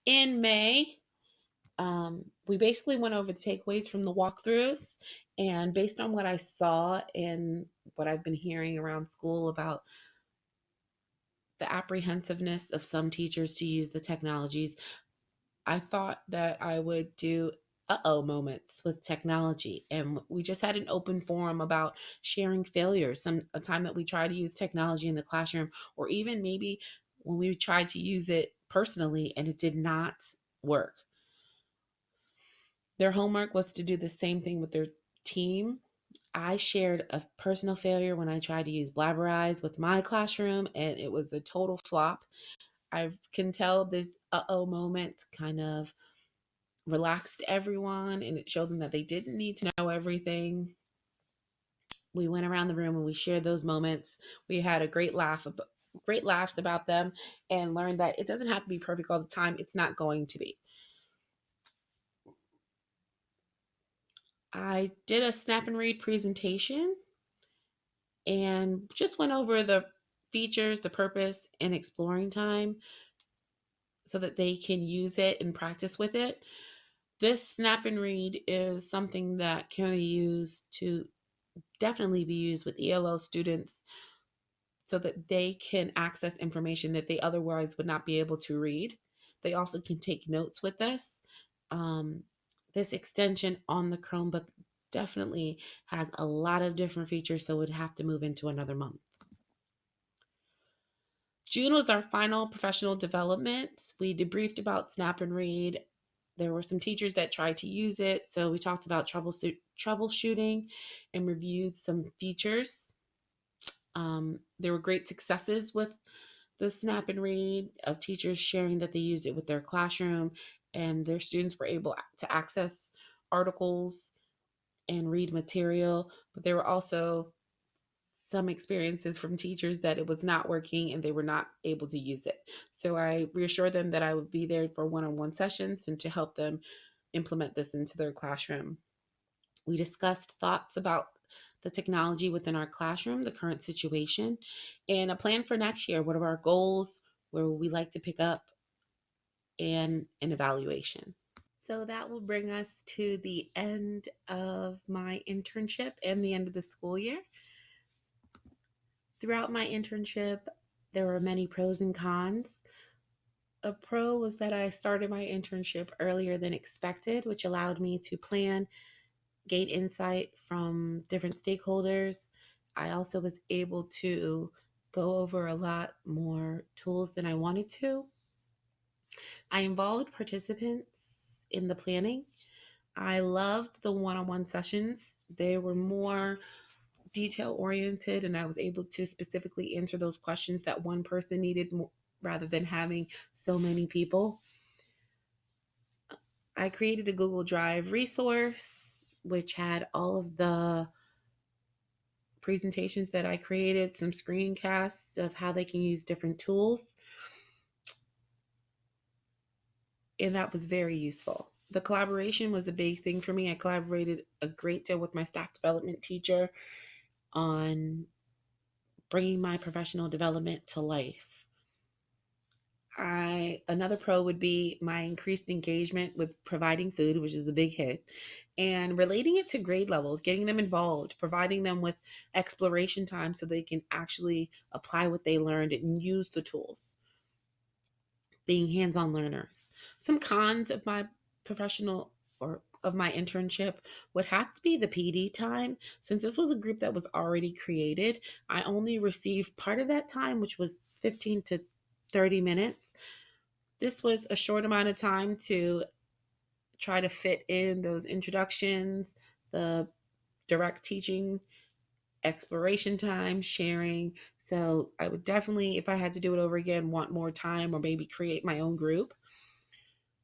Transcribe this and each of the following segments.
In May, we basically went over takeaways from the walkthroughs. And based on what I saw and what I've been hearing around school about the apprehensiveness of some teachers to use the technologies, I thought that I would do moments with technology. And we just had an open forum about sharing failures, a time that we tried to use technology in the classroom, or even maybe when we tried to use it personally and it did not work. Their homework was to do the same thing with their team. I shared a personal failure when I tried to use Blabberize with my classroom, and it was a total flop. I can tell this moment kind of relaxed everyone, and it showed them that they didn't need to know everything. We went around the room and we shared those moments. We had a great laughs about them, and learned that it doesn't have to be perfect all the time. It's not going to be. I did a snap and read presentation and just went over the features, the purpose, and exploring time so that they can use it and practice with it. This snap and read is something that can be used to definitely be used with ELL students so that they can access information that they otherwise would not be able to read. They also can take notes with this. Um, this extension on the Chromebook definitely has a lot of different features, so it would have to move into another month. June was our final professional development. We debriefed about Snap and Read. There were some teachers that tried to use it, so we talked about troubleshooting and reviewed some features. There were great successes with the Snap and Read of teachers sharing that they used it with their classroom, and their students were able to access articles and read material. But there were also some experiences from teachers that it was not working and they were not able to use it. So I reassured them that I would be there for one-on-one sessions and to help them implement this into their classroom. We discussed thoughts about the technology within our classroom, the current situation, and a plan for next year. What are our goals? Where would we like to pick up? And an evaluation. So that will bring us to the end of my internship and the end of the school year. Throughout my internship, there were many pros and cons. A pro was that I started my internship earlier than expected, which allowed me to plan, gain insight from different stakeholders. I also was able to go over a lot more tools than I wanted to. I involved participants in the planning. I loved the one-on-one sessions. They were more detail oriented, and I was able to specifically answer those questions that one person needed rather than having so many people. I created a Google Drive resource which had all of the presentations that I created, some screencasts of how they can use different tools, and that was very useful. The collaboration was a big thing for me. I collaborated a great deal with my staff development teacher on bringing my professional development to life. Another pro would be my increased engagement with providing food, which is a big hit, and relating it to grade levels, getting them involved, providing them with exploration time so they can actually apply what they learned and use the tools, being hands-on learners. Some cons of my professional or of my internship would have to be the PD time. Since this was a group that was already created, I only received part of that time, which was 15 to 30 minutes. This was a short amount of time to try to fit in those introductions, the direct teaching, exploration time, sharing. So I would definitely, if I had to do it over again, want more time or maybe create my own group.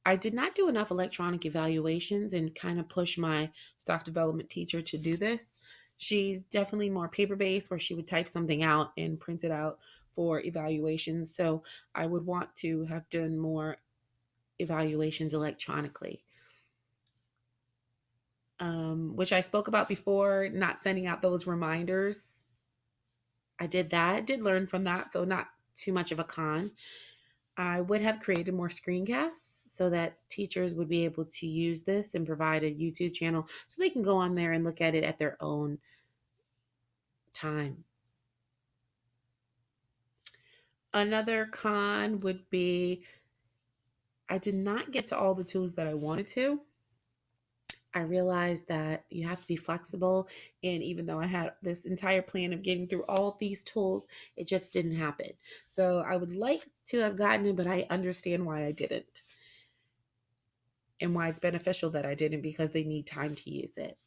I did not do enough electronic evaluations and kind of push my staff development teacher to do this. She's definitely more paper based where she would type something out and print it out for evaluations. So I would want to have done more evaluations electronically. Which I spoke about before, not sending out those reminders. I did that, did learn from that, so not too much of a con. I would have created more screencasts so that teachers would be able to use this and provide a YouTube channel so they can go on there and look at it at their own time. Another con would be I did not get to all the tools that I wanted to. I realized that you have to be flexible. And even though I had this entire plan of getting through all these tools, it just didn't happen. So I would like to have gotten it, but I understand why I didn't and why it's beneficial that I didn't because they need time to use it.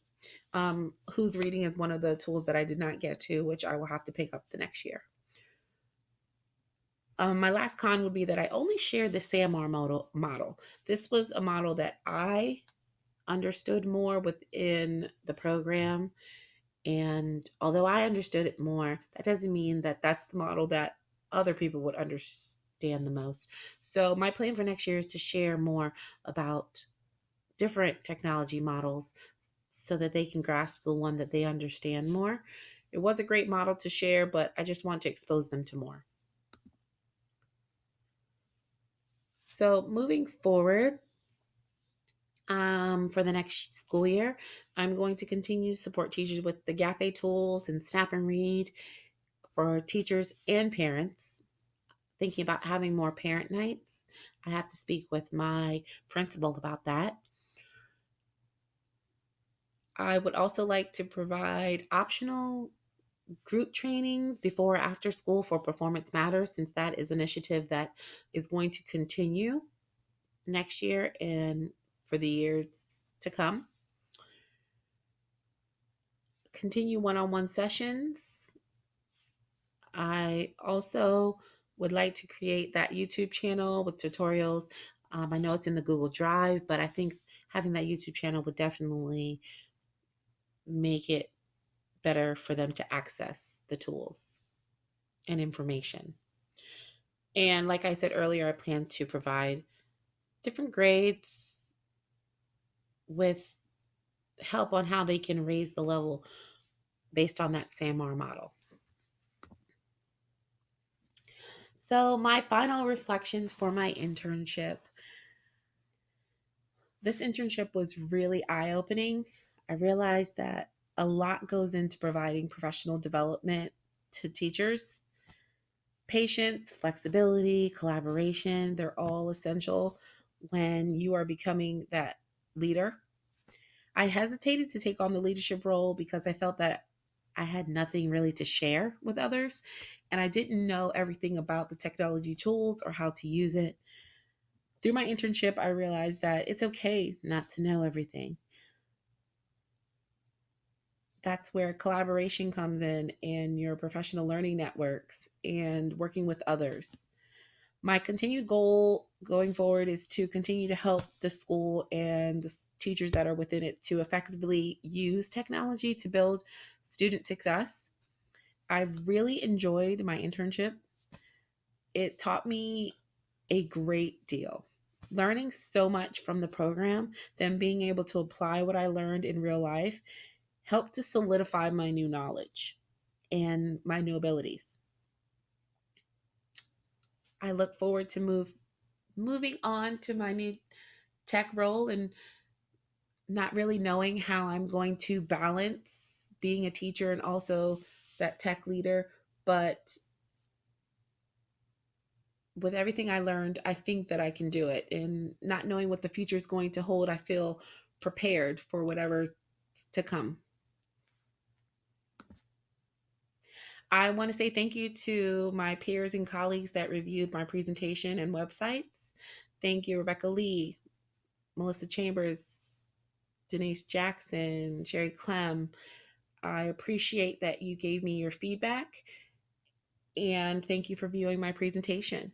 Who's Reading is one of the tools that I did not get to, which I will have to pick up the next year. My last con would be that I only shared the SAMR model. This was a model that I understood more within the program. And although I understood it more, that doesn't mean that that's the model that other people would understand the most. So, my plan for next year is to share more about different technology models so that they can grasp the one that they understand more. It was a great model to share, but I just want to expose them to more. So, moving forward, for the next school year, I'm going to continue to support teachers with the GAFE tools and Snap and Read for teachers and parents. Thinking about having more parent nights. I have to speak with my principal about that. I would also like to provide optional group trainings before or after school for Performance Matters, since that is an initiative that is going to continue next year and for the years to come. Continue one-on-one sessions. I also would like to create that YouTube channel with tutorials. I know it's in the Google Drive, but I think having that YouTube channel would definitely make it better for them to access the tools and information. And like I said earlier, I plan to provide different grades with help on how they can raise the level based on that SAMR model. So, my final reflections for my internship. This internship was really eye opening. I realized that a lot goes into providing professional development to teachers. Patience, flexibility, collaboration, they're all essential when you are becoming that leader. I hesitated to take on the leadership role because I felt that I had nothing really to share with others, and I didn't know everything about the technology tools or how to use it. Through my internship, I realized that it's okay not to know everything. That's where collaboration comes in and your professional learning networks and working with others. My continued goal going forward is to continue to help the school and the teachers that are within it to effectively use technology to build student success. I've really enjoyed my internship. It taught me a great deal. Learning so much from the program, then being able to apply what I learned in real life helped to solidify my new knowledge and my new abilities. I look forward to moving on to my new tech role and not really knowing how I'm going to balance being a teacher and also that tech leader. But with everything I learned, I think that I can do it. And not knowing what the future is going to hold, I feel prepared for whatever's to come. I want to say thank you to my peers and colleagues that reviewed my presentation and websites. Thank you, Rebecca Lee, Melissa Chambers, Denise Jackson, Sherry Clem. I appreciate that you gave me your feedback and thank you for viewing my presentation.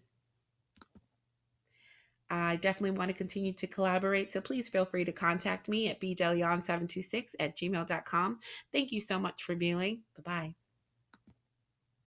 I definitely want to continue to collaborate, so please feel free to contact me at bdelion726@gmail.com. Thank you so much for viewing. Bye-bye.